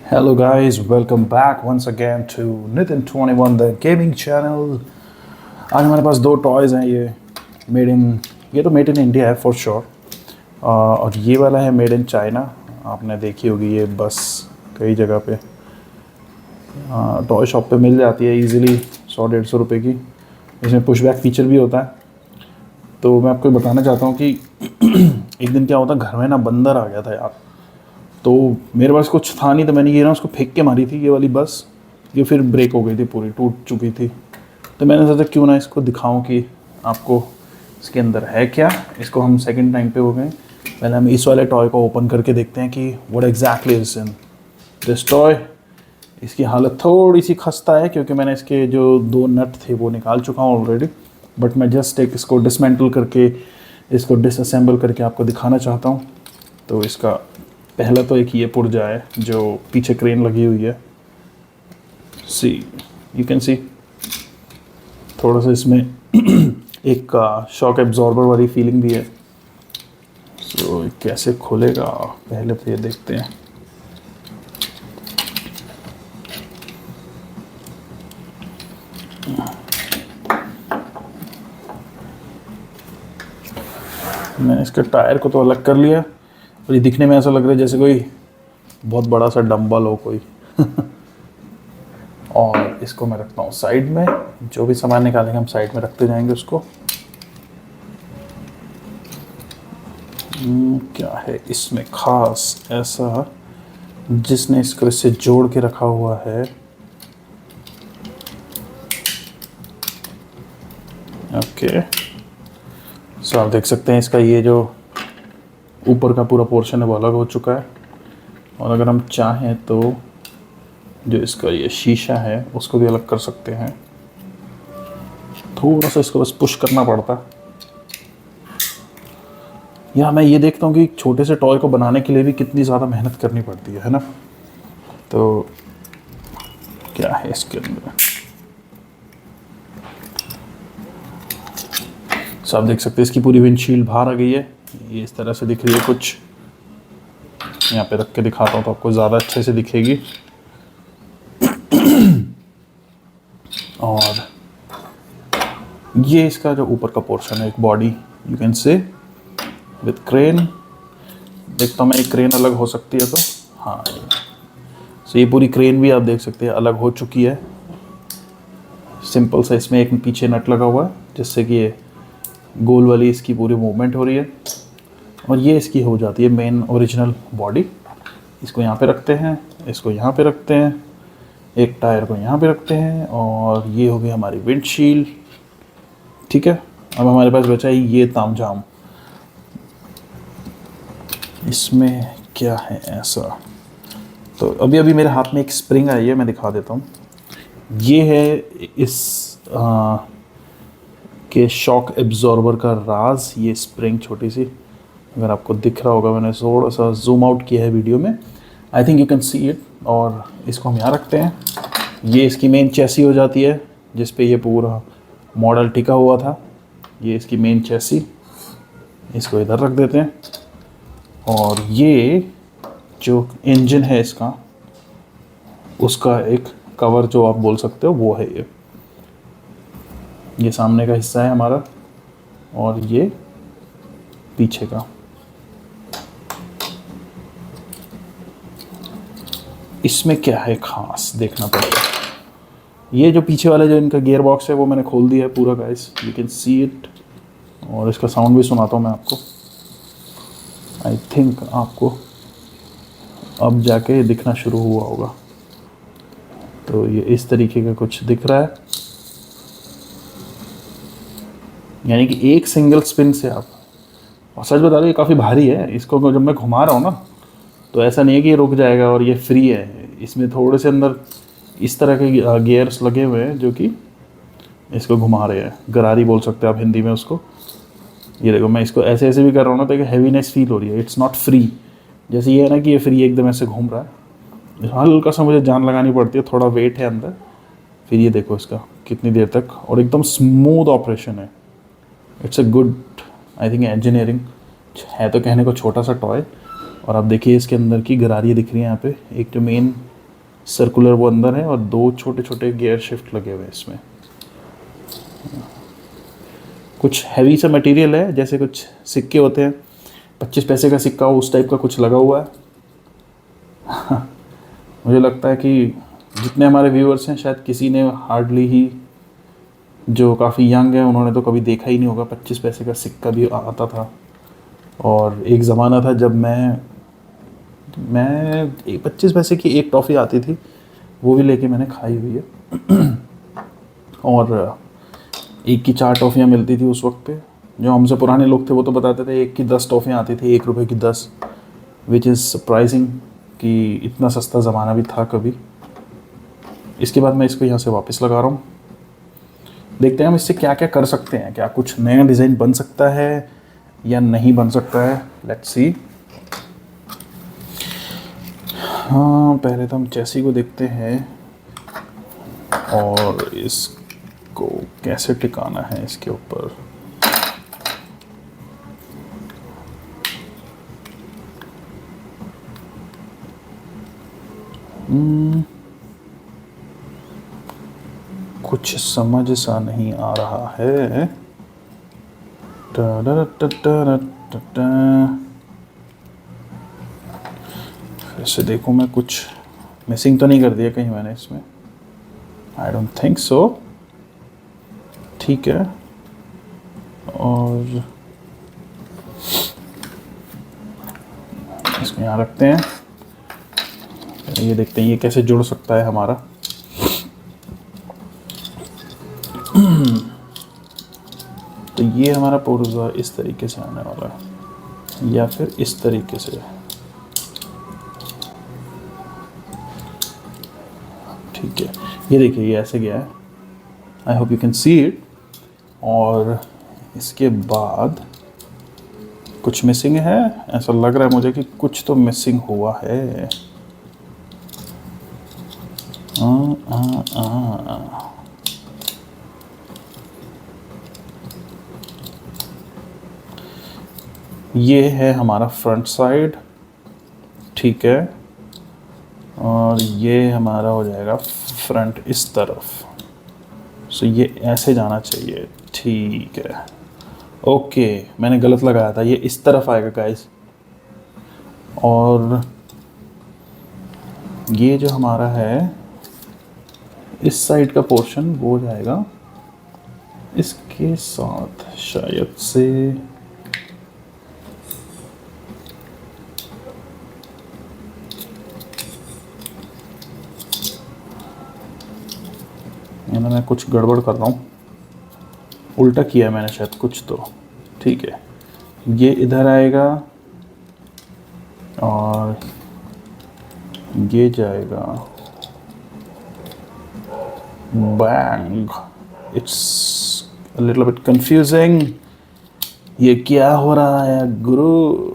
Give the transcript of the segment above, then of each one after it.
Hello guys, welcome back once again to Nitin21 the gaming channel। आज हमारे पास दो toys हैं। ये तो मेड इन इंडिया है फॉर श्योर, और ये वाला है मेड इन चाइना। आपने देखी होगी ये बस कई जगह पे टॉय शॉप पे मिल जाती है इजीली 100-150 रुपये की। इसमें पुशबैक फीचर भी होता है। तो मैं आपको बताना चाहता हूँ कि एक दिन क्या होता, घर में ना बंदर आ गया था यार। तो मेरे पास कुछ था नहीं, तो मैंने ये ना उसको फेंक के मारी थी ये वाली बस। ये फिर ब्रेक हो गई थी, पूरी टूट चुकी थी। तो मैंने सोचा क्यों ना इसको दिखाऊं कि आपको इसके अंदर है क्या। इसको हम सेकंड टाइम पे हो गए। पहले हम इस वाले टॉय को ओपन करके देखते हैं कि what exactly is in this toy. इसकी हालत थोड़ी सी खस्ता है क्योंकि मैंने इसके जो दो नट थे वो निकाल चुका हूँ ऑलरेडी। बट मैं जस्ट एक इसको डिसमेंटल करके, इसको डिसअसेंबल करके आपको दिखाना चाहता हूँ। तो इसका पहला तो एक ये पुर्जा है जो पीछे क्रेन लगी हुई है। सी यू कैन सी थोड़ा सा इसमें एक शॉक एब्जॉर्बर वाली फीलिंग भी है। सो कैसे खुलेगा पहले तो ये देखते हैं। मैंने इसके टायर को तो अलग कर लिया और ये दिखने में ऐसा लग रहा है जैसे कोई बहुत बड़ा सा डंबल हो कोई। और इसको मैं रखता हूँ साइड में। जो भी सामान निकालेंगे हम साइड में रखते जाएंगे उसको। क्या है इसमें खास ऐसा जिसने इसको इससे जोड़ के रखा हुआ है। ओके, सो आप देख सकते हैं इसका ये जो ऊपर का पूरा पोर्शन है वो अलग हो चुका है। और अगर हम चाहें तो जो इसका ये शीशा है उसको भी अलग कर सकते हैं। थोड़ा सा इसको बस पुश करना पड़ता। या मैं ये देखता हूँ कि छोटे से टॉय को बनाने के लिए भी कितनी ज़्यादा मेहनत करनी पड़ती है ना। तो क्या है इसके अंदर, सो आप देख सकते हैं इसकी पूरी विंडशील्ड बाहर आ गई है। ये इस तरह से दिख रही है कुछ। यहाँ पे रख के दिखाता हूँ तो आपको ज़्यादा अच्छे से दिखेगी। और ये इसका जो ऊपर का पोर्शन है, एक body you can say with crane. देखता हूँ मैं एक क्रेन अलग हो सकती है तो हाँ। सो ये पूरी क्रेन भी आप देख सकते हैं अलग हो चुकी है। सिंपल सा इसमें एक पीछे नट लगा हुआ है जिससे कि ये गोल वाली इसकी पूरी मूवमेंट हो रही है। और ये इसकी हो जाती है मेन ओरिजिनल बॉडी। इसको यहाँ पे रखते हैं, इसको यहाँ पे रखते हैं, एक टायर को यहाँ पे रखते हैं और ये हो गई हमारी विंडशील्ड। ठीक है, अब हमारे पास बचा है ये तामझाम। इसमें क्या है ऐसा, तो अभी अभी मेरे हाथ में एक स्प्रिंग आई है, मैं दिखा देता हूँ। ये है इस के शॉक एब्जॉर्बर का राज। ये स्प्रिंग छोटी सी, अगर आपको दिख रहा होगा, मैंने थोड़ा सा जूम आउट किया है वीडियो में। I think you can see it. और इसको हम यहाँ रखते हैं। ये इसकी मेन चैसी हो जाती है जिस पे ये पूरा मॉडल टिका हुआ था। ये इसकी मेन चैसी, इसको इधर रख देते हैं। और ये जो इंजन है इसका, उसका एक कवर जो आप बोल सकते हो वो है ये सामने का हिस्सा है हमारा और ये पीछे का। इसमें क्या है खास देखना पड़ेगा। ये जो पीछे वाला जो इनका गियर बॉक्स है वो मैंने खोल दिया है पूरा guys, you can see it. और इसका साउंड भी सुनाता हूँ मैं आपको। आई थिंक आपको अब जाके दिखना शुरू हुआ होगा। तो ये इस तरीके का कुछ दिख रहा है, यानी कि एक सिंगल स्पिन से आप, और सच बता दो ये काफ़ी भारी है। इसको जब मैं घुमा रहा हूँ ना तो ऐसा नहीं है कि ये रुक जाएगा और ये फ्री है। इसमें थोड़े से अंदर इस तरह के गियर्स लगे हुए हैं जो कि इसको घुमा रहे हैं। गरारी बोल सकते हैं आप हिंदी में उसको। ये देखो मैं इसको ऐसे ऐसे भी कर रहा हूँ ना तो एक हैवीनेस फील हो रही है। इट्स नॉट फ्री, जैसे ये है ना कि ये फ्री एकदम ऐसे घूम रहा है। हल्का सा मुझे जान लगानी पड़ती है, थोड़ा वेट है अंदर। फिर ये देखो इसका कितनी देर तक, और एकदम स्मूथ ऑपरेशन है। It's a good I think engineering है। तो कहने को छोटा सा टॉय। और आप देखिए इसके अंदर की गरारियाँ दिख रही हैं यहाँ पे। एक जो मेन सर्कुलर वो अंदर है और 2 छोटे छोटे गियर शिफ्ट लगे हुए हैं इसमें। कुछ हैवी सा मटेरियल है, जैसे कुछ सिक्के होते हैं, 25 पैसे का सिक्का हो उस टाइप का कुछ लगा हुआ है। मुझे लगता है कि जितने हमारे व्यूअर्स हैं शायद किसी ने हार्डली ही, जो काफ़ी यंग है उन्होंने तो कभी देखा ही नहीं होगा 25 पैसे का सिक्का भी आता था। और एक ज़माना था जब मैं 25 पैसे की एक टॉफ़ी आती थी, वो भी लेके मैंने खाई हुई है। और एक की 4 टॉफ़ियाँ मिलती थी उस वक्त पे। जो हमसे पुराने लोग थे वो तो बताते थे एक की 10 टॉफ़ियाँ आती थी, 1 रुपये की 10, विच इज़ सरप्राइजिंग कि इतना सस्ता ज़माना भी था कभी। इसके बाद मैं इसको यहाँ से वापस लगा रहा हूँ। देखते हैं हम इससे क्या क्या कर सकते हैं, क्या कुछ नया डिज़ाइन बन सकता है या नहीं बन सकता है। Let's see. हाँ, पहले तो हम चेसी को देखते हैं और इसको कैसे टिकाना है इसके ऊपर। कुछ समझ सा नहीं आ रहा है। फिर से देखूं मैं, कुछ मिसिंग तो नहीं कर दिया कहीं मैंने इसमें। I don't think so. ठीक है, और इसको यहाँ रखते हैं। ये देखते हैं ये कैसे जुड़ सकता है हमारा। तो ये हमारा पुर्जा इस तरीके से आने वाला है या फिर इस तरीके से। ठीक है, ये देखिए ये ऐसे गया है। I hope you can see it. और इसके बाद कुछ मिसिंग है, ऐसा लग रहा है मुझे कि कुछ तो मिसिंग हुआ है। ये है हमारा फ्रंट साइड, ठीक है, और ये हमारा हो जाएगा फ्रंट इस तरफ। सो ये ऐसे जाना चाहिए, ठीक है। ओके, मैंने गलत लगाया था, ये इस तरफ आएगा गाइस। और ये जो हमारा है इस साइड का पोर्शन वो हो जाएगा इसके साथ शायद से। मैं कुछ गड़बड़ कर रहा हूँ, उल्टा किया मैंने शायद कुछ तो। ठीक है, ये इधर आएगा और ये जाएगा bang. It's a little bit confusing. ये क्या हो रहा है गुरु,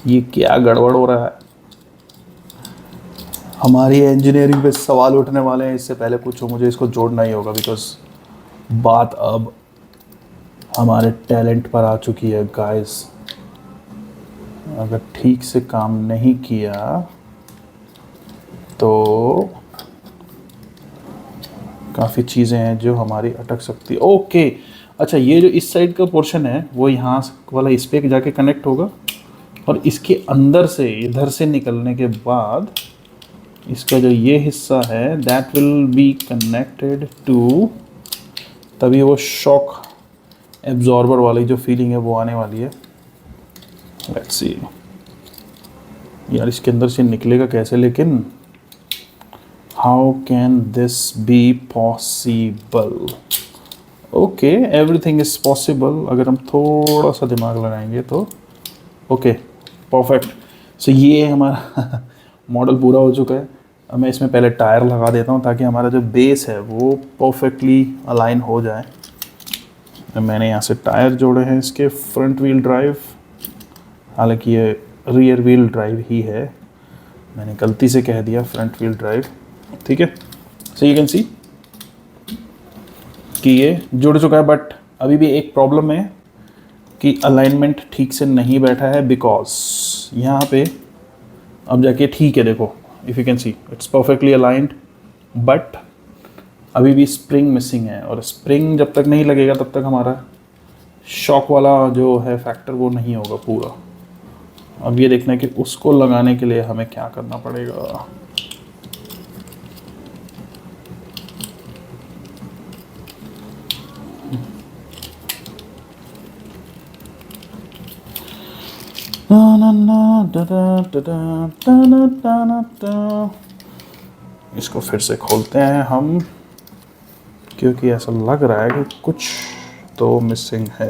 ये क्या गड़बड़ हो रहा है। हमारी इंजीनियरिंग पे सवाल उठने वाले हैं, इससे पहले पूछो मुझे इसको जोड़ना ही होगा, बिकॉज बात अब हमारे टैलेंट पर आ चुकी है गाइस। अगर ठीक से काम नहीं किया तो काफ़ी चीज़ें हैं जो हमारी अटक सकती है। ओके, अच्छा, ये जो इस साइड का पोर्शन है वो यहाँ वाला इस पे जाके कनेक्ट होगा और इसके अंदर से इधर से निकलने के बाद इसका जो ये हिस्सा है that will be connected to, तभी वो शॉक एब्जॉर्बर वाली जो फीलिंग है वो आने वाली है। Let's see. यार इसके अंदर से निकलेगा कैसे, लेकिन how can this be possible. Okay, everything is possible अगर हम थोड़ा सा दिमाग लगाएंगे तो। Okay, perfect. सो ये हमारा मॉडल पूरा हो चुका है। अब मैं इसमें पहले टायर लगा देता हूँ ताकि हमारा जो बेस है वो परफेक्टली अलाइन हो जाए। मैंने यहाँ से टायर जोड़े हैं इसके फ्रंट व्हील ड्राइव, हालांकि ये रियर व्हील ड्राइव ही है, मैंने गलती से कह दिया फ्रंट व्हील ड्राइव। ठीक है, सो यू कैन सी कि ये जुड़ चुका है, बट अभी भी एक प्रॉब्लम है कि अलाइनमेंट ठीक से नहीं बैठा है, बिकॉज यहाँ पे अब जाके ठीक है, देखो if you can see it's perfectly aligned, but अभी भी स्प्रिंग मिसिंग है, और स्प्रिंग जब तक नहीं लगेगा तब तक हमारा शॉक वाला जो है फैक्टर वो नहीं होगा पूरा। अब ये देखना है कि उसको लगाने के लिए हमें क्या करना पड़ेगा। इसको फिर से खोलते हैं हम, क्योंकि ऐसा लग रहा है कि कुछ तो मिसिंग है।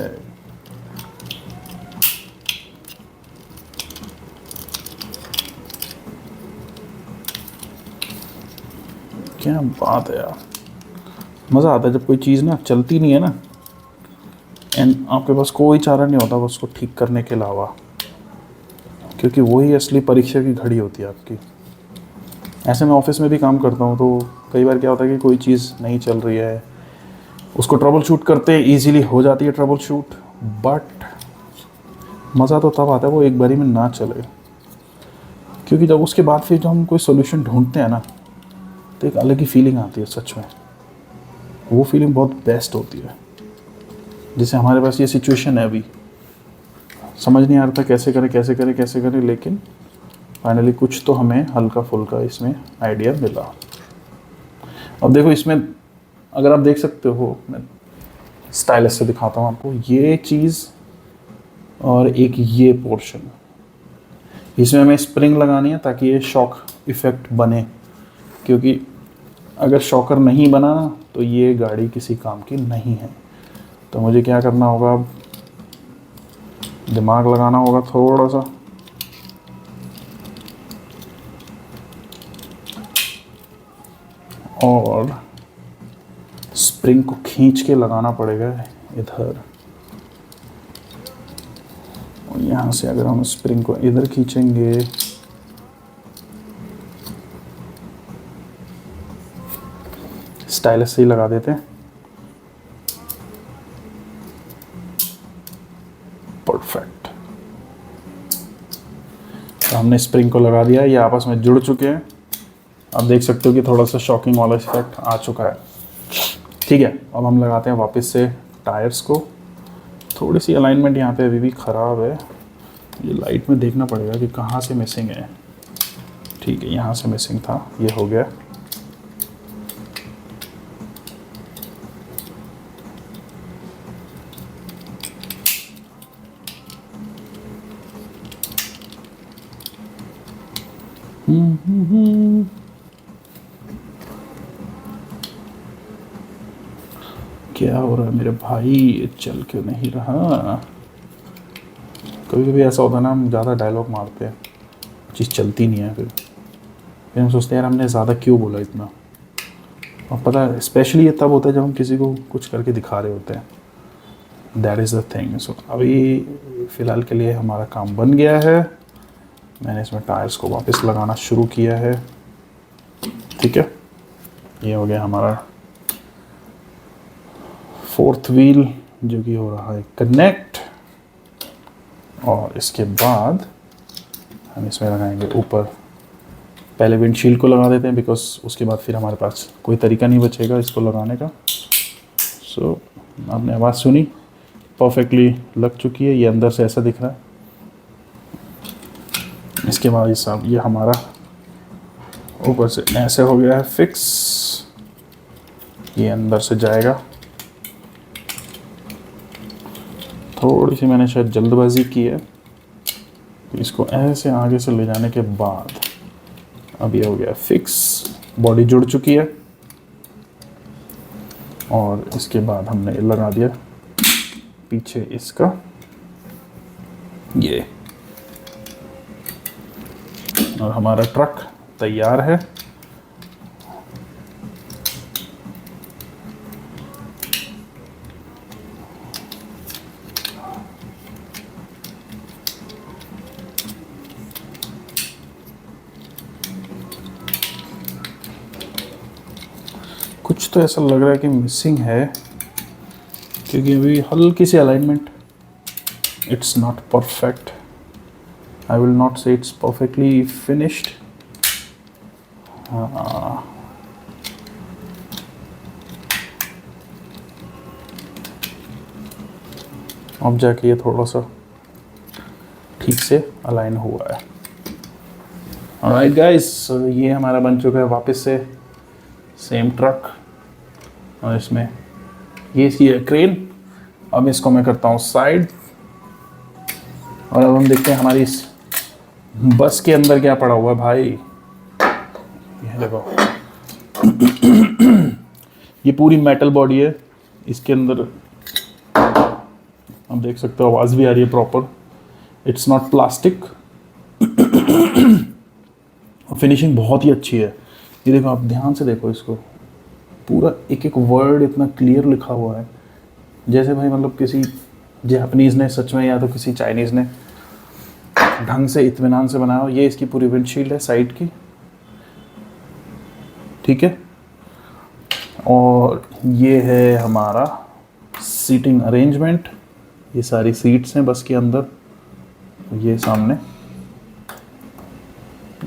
क्या बात है यार, मज़ा आता है जब कोई चीज़ ना चलती नहीं है ना, एंड आपके पास कोई चारा नहीं होता उसको ठीक करने के अलावा, क्योंकि वही असली परीक्षा की घड़ी होती है आपकी। ऐसे मैं ऑफिस में भी काम करता हूँ, तो कई बार क्या होता है कि कोई चीज़ नहीं चल रही है, उसको ट्रबल शूट करते हैं, ईजिली हो जाती है ट्रबल शूट, बट मज़ा तो तब आता है वो एक बारी में ना चले, क्योंकि जब उसके बाद फिर जब हम कोई सोल्यूशन ढूंढते हैं ना, तो एक अलग ही फीलिंग आती है। सच में वो फीलिंग बहुत बेस्ट होती है। जैसे हमारे पास ये सिचुएशन है अभी, समझ नहीं आ रहा था कैसे करें, लेकिन फाइनली कुछ तो हमें हल्का फुल्का इसमें आइडिया मिला। अब देखो इसमें अगर आप देख सकते हो, मैं स्टाइलस से दिखाता हूँ आपको, ये चीज़ और एक ये पोर्शन, इसमें हमें स्प्रिंग लगानी है ताकि ये शॉक इफ़ेक्ट बने, क्योंकि अगर शॉकर नहीं बना ना तो ये गाड़ी किसी काम की नहीं है। तो मुझे क्या करना होगा, अब दिमाग लगाना होगा थोड़ा सा, और स्प्रिंग को खींच के लगाना पड़ेगा इधर, और यहाँ से अगर हम स्प्रिंग को इधर खींचेंगे स्टाइलस से ही लगा देते हैं, परफेक्ट। तो हमने स्प्रिंग को लगा दिया, ये आपस में जुड़ चुके हैं। आप देख सकते हो कि थोड़ा सा शॉकिंग वाला इफेक्ट आ चुका है। ठीक है, अब हम लगाते हैं वापस से टायर्स को। थोड़ी सी अलाइनमेंट यहाँ पे अभी भी ख़राब है, ये लाइट में देखना पड़ेगा कि कहाँ से मिसिंग है। ठीक है, यहाँ से मिसिंग था, ये हो गया। क्या हो रहा है मेरे भाई, ये चल क्यों नहीं रहा। कभी कभी ऐसा होता है ना, हम ज़्यादा डायलॉग मारते हैं, चीज़ चलती नहीं है, फिर हम सोचते हैं यार हमने ज़्यादा क्यों बोला इतना। और पता है स्पेशली ये तब होता है जब हम किसी को कुछ करके दिखा रहे होते हैं, दैट इज़ द थिंग। सो अभी फ़िलहाल के लिए हमारा काम बन गया है, मैंने इसमें टायर्स को वापस लगाना शुरू किया है। ठीक है, ये हो गया हमारा फोर्थ व्हील, जो कि हो रहा है कनेक्ट, और इसके बाद हम इसमें लगाएंगे ऊपर, पहले विंडशील्ड को लगा देते हैं, बिकॉज उसके बाद फिर हमारे पास कोई तरीका नहीं बचेगा इसको लगाने का। सो आपने आवाज़ सुनी, परफेक्टली लग चुकी है, ये अंदर से ऐसा दिख रहा है। इसके बाद ये हमारा ऊपर से ऐसे हो गया है फिक्स, ये अंदर से जाएगा। थोड़ी सी मैंने शायद जल्दबाजी की है, इसको ऐसे आगे से ले जाने के बाद अब ये हो गया फिक्स, बॉडी जुड़ चुकी है। और इसके बाद हमने लगा दिया पीछे इसका ये, और हमारा ट्रक तैयार है। कुछ तो ऐसा लग रहा है कि मिसिंग है, क्योंकि अभी हल्की सी alignment, it's not perfect. I will not say it's perfectly finished. अब जाके ये थोड़ा सा ठीक से अलाइन हुआ है। ऑलराइट गाइस, ये हमारा बन चुका है वापस से सेम ट्रक, और इसमें ये इसकी क्रेन। अब इसको मैं करता हूँ साइड, और अब हम देखते हैं हमारी इस बस के अंदर क्या पड़ा हुआ है भाई। ये देखो ये पूरी मेटल बॉडी है, इसके अंदर आप देख सकते हो आवाज़ भी आ रही है proper. It's not plastic. Finishing बहुत ही अच्छी है। ये देखो, आप ध्यान से देखो इसको, पूरा एक एक वर्ड इतना क्लियर लिखा हुआ है, जैसे भाई मतलब किसी जापानीज़ ने सच में या तो किसी चाइनीज़ ने ढंग से इत्मीनान से बनाया हो। ये इसकी पूरी विंडशील्ड है साइड की, ठीक है। और ये है हमारा सीटिंग अरेंजमेंट। ये सारी सीट्स हैं बस के अंदर। ये सामने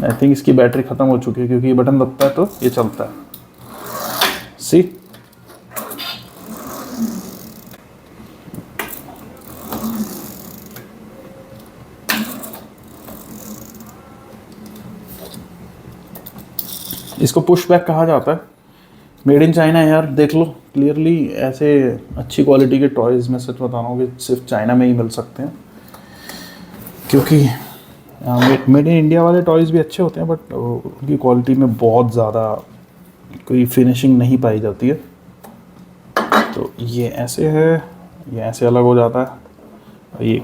आई थिंक इसकी बैटरी ख़त्म हो चुकी है, क्योंकि ये बटन दबता है तो ये चलता है। सी इसको पुश बैक कहा जाता है। मेड इन चाइना है यार, देख लो क्लियरली। ऐसे अच्छी क्वालिटी के टॉयज़ मैं सच बता रहा हूँ कि सिर्फ चाइना में ही मिल सकते हैं, क्योंकि मेड इन इंडिया वाले टॉयज़ भी अच्छे होते हैं, बट उनकी क्वालिटी में बहुत ज़्यादा कोई फिनिशिंग नहीं पाई जाती है। तो ये ऐसे है, ये ऐसे अलग हो जाता है। ये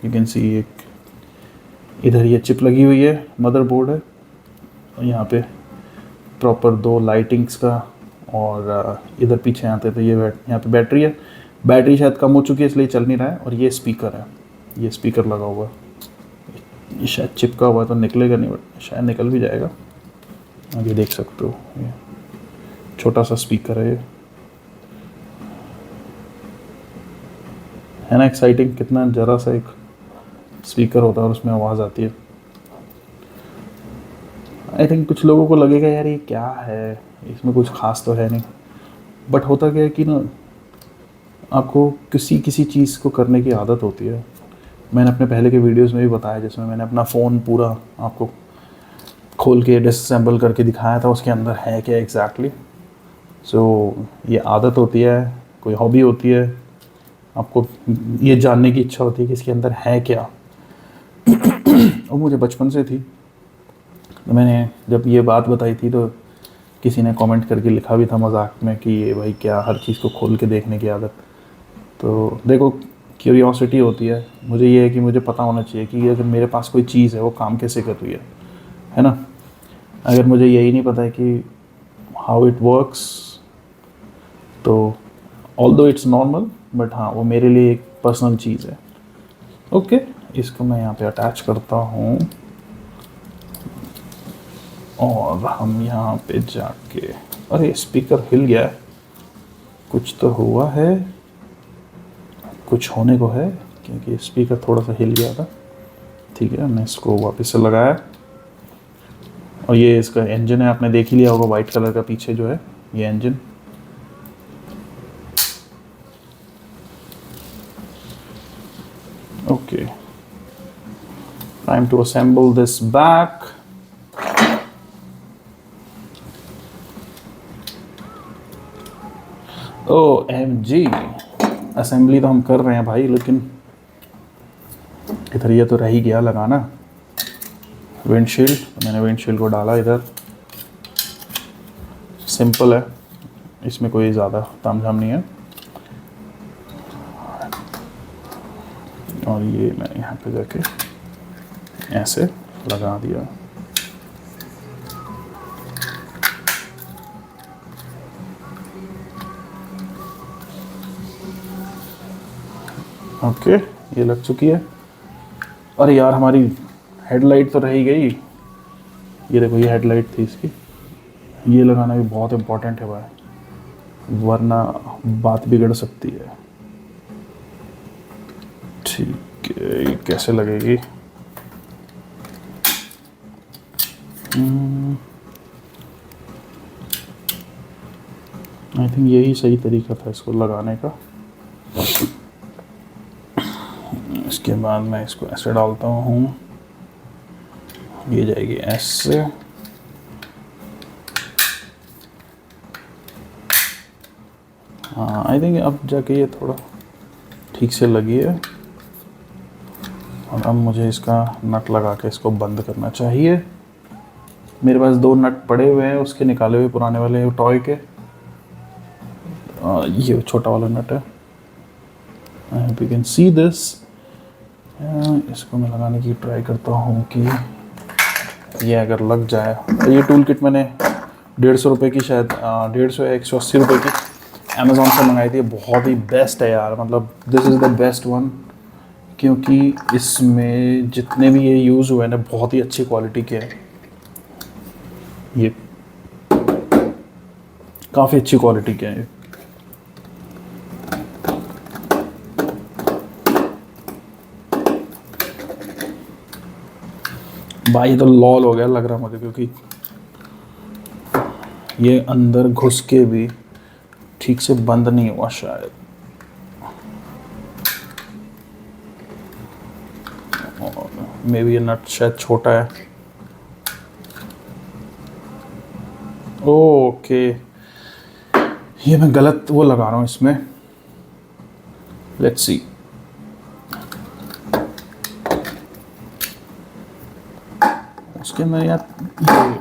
यू कैन सी, एक इधर ये चिप लगी हुई है, मदरबोर्ड है, और यहाँ पे प्रॉपर 2 लाइटिंग्स का, और इधर पीछे आते तो ये यहाँ पे बैटरी है। बैटरी शायद कम हो चुकी है इसलिए चल नहीं रहा है। और ये स्पीकर है, ये स्पीकर लगा हुआ है। ये शायद चिपका हुआ है तो निकलेगा नहीं, बट शायद निकल भी जाएगा। आप ये देख सकते हो, ये छोटा सा स्पीकर है। ये है ना एक्साइटिंग, कितना ज़रा सा एक स्पीकर होता है और उसमें आवाज़ आती है। आई थिंक कुछ लोगों को लगेगा यार ये क्या है, इसमें कुछ खास तो है नहीं, बट होता क्या है कि ना, आपको किसी किसी चीज़ को करने की आदत होती है। मैंने अपने पहले के वीडियोस में भी बताया, जिसमें मैंने अपना फ़ोन पूरा आपको खोल के डिसअसेंबल करके दिखाया था, उसके अंदर है क्या एग्जैक्टली। सो ये आदत होती है, कोई हॉबी होती है, आपको ये जानने की इच्छा होती है कि इसके अंदर है क्या। और मुझे बचपन से थी। तो मैंने जब ये बात बताई थी तो किसी ने कमेंट करके लिखा भी था मजाक में कि ये भाई क्या हर चीज़ को खोल के देखने की आदत। तो देखो, क्यूरियोसिटी होती है। मुझे ये है कि मुझे पता होना चाहिए कि अगर मेरे पास कोई चीज़ है वो काम कैसे कर रही है ना। अगर मुझे यही नहीं पता है कि हाउ इट वर्क्स, तो ऑल्दो इट्स नॉर्मल, बट हाँ वो मेरे लिए एक पर्सनल चीज़ है। ओके, इसको मैं यहाँ पे अटैच करता हूँ, और हम यहाँ पे जाके, अरे स्पीकर हिल गया है, कुछ तो हुआ है, कुछ होने को है, क्योंकि स्पीकर थोड़ा सा हिल गया था। ठीक है, मैं इसको वापस से लगाया, और ये इसका इंजन है, आपने देख ही लिया होगा वाइट कलर का पीछे जो है ये engine. Okay, time to assemble this back. OMG, assembly तो हम कर रहे हैं भाई, लेकिन इधर ये तो रह ही गया लगाना विंडशील्ड। तो मैंने विंडशील्ड को डाला इधर। सिंपल है, इसमें कोई ज़्यादा तामझाम नहीं है। और ये मैंने यहाँ पे जाके ऐसे लगा दिया। ओके, ये लग चुकी है। अरे यार, हमारी हेडलाइट तो रह ही गई। ये देखो, ये हेडलाइट थी इसकी, ये लगाना भी बहुत इम्पोर्टेंट है भाई, वरना बात बिगड़ सकती है। ठीक है, ये कैसे लगेगी? आई थिंक यही सही तरीका था इसको लगाने का। इसके बाद मैं इसको ऐसे डालता हूँ, ये जाएगी ऐसे। हाँ, आई थिंक अब जाके ये थोड़ा ठीक से लगी है। और अब मुझे इसका नट लगा के इसको बंद करना चाहिए। मेरे पास 2 नट पड़े हुए हैं उसके निकाले हुए पुराने वाले टॉय के। ये छोटा वाला नट है, यू कैन सी दिस। इसको मैं लगाने की ट्राई करता हूँ कि ये अगर लग जाए। ये टूल किट मैंने 150 रुपये की, शायद 150 या 180 रुपये की अमेज़ॉन से मंगाई थी। बहुत ही बेस्ट है यार, मतलब this is the best one, क्योंकि इसमें जितने भी ये यूज़ हुए ना बहुत ही अच्छी क्वालिटी के हैं। ये काफ़ी अच्छी क्वालिटी के हैं। भाई तो लॉल हो गया लग रहा मुझे, क्योंकि ये अंदर घुस के भी ठीक से बंद नहीं हुआ शायद। मे बी ये नट शायद छोटा है। ओके, ये मैं गलत वो लगा रहा हूँ इसमें। Let's see. उसके अंदर यार ये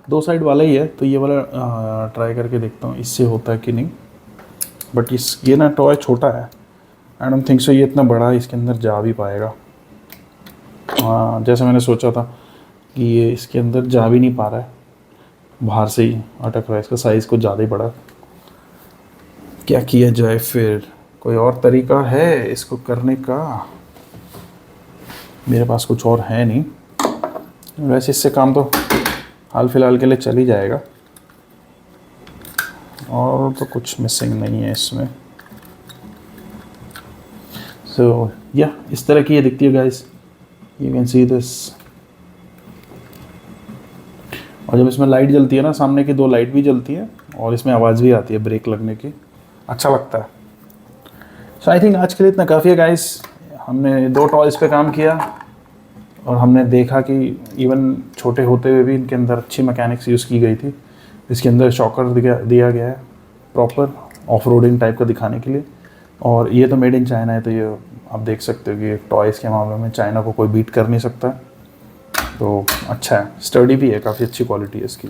2 साइड वाला ही है, तो ये वाला ट्राई करके देखता हूँ इससे होता है कि नहीं। बट ये ना टॉय छोटा है, आई डोंट थिंक सो ये इतना बड़ा इसके अंदर जा भी पाएगा। जैसे मैंने सोचा था कि ये इसके अंदर जा भी नहीं पा रहा है, बाहर से ही अटक रहा है। इसका साइज़ कुछ ज़्यादा ही बड़ा। क्या किया जाए फिर? कोई और तरीका है इसको करने का? मेरे पास कुछ और है नहीं। वैसे इससे काम तो हाल फिलहाल के लिए चल ही जाएगा, और तो कुछ मिसिंग नहीं है इसमें। सो या इस तरह की ये दिखती है guys, you can see this. और जब इसमें लाइट जलती है ना, सामने की 2 लाइट भी जलती है और इसमें आवाज़ भी आती है ब्रेक लगने की, अच्छा लगता है। सो आई थिंक आज के लिए इतना काफ़ी है गाइस। हमने 2 टॉयज़ पे काम किया और हमने देखा कि इवन छोटे होते हुए भी इनके अंदर अच्छी मैकेनिक्स यूज़ की गई थी। इसके अंदर शॉकर दिया गया है प्रॉपर ऑफ रोडिंग टाइप का दिखाने के लिए। और ये तो मेड इन चाइना है, तो ये आप देख सकते हो कि टॉयज़ के मामले में चाइना को कोई बीट कर नहीं सकता। तो अच्छा है, स्टडी भी है, काफ़ी अच्छी क्वालिटी है इसकी।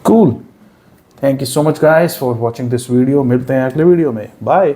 Cool. Thank you so much guys for watching this video. मिलते हैं अगले वीडियो में। बाय।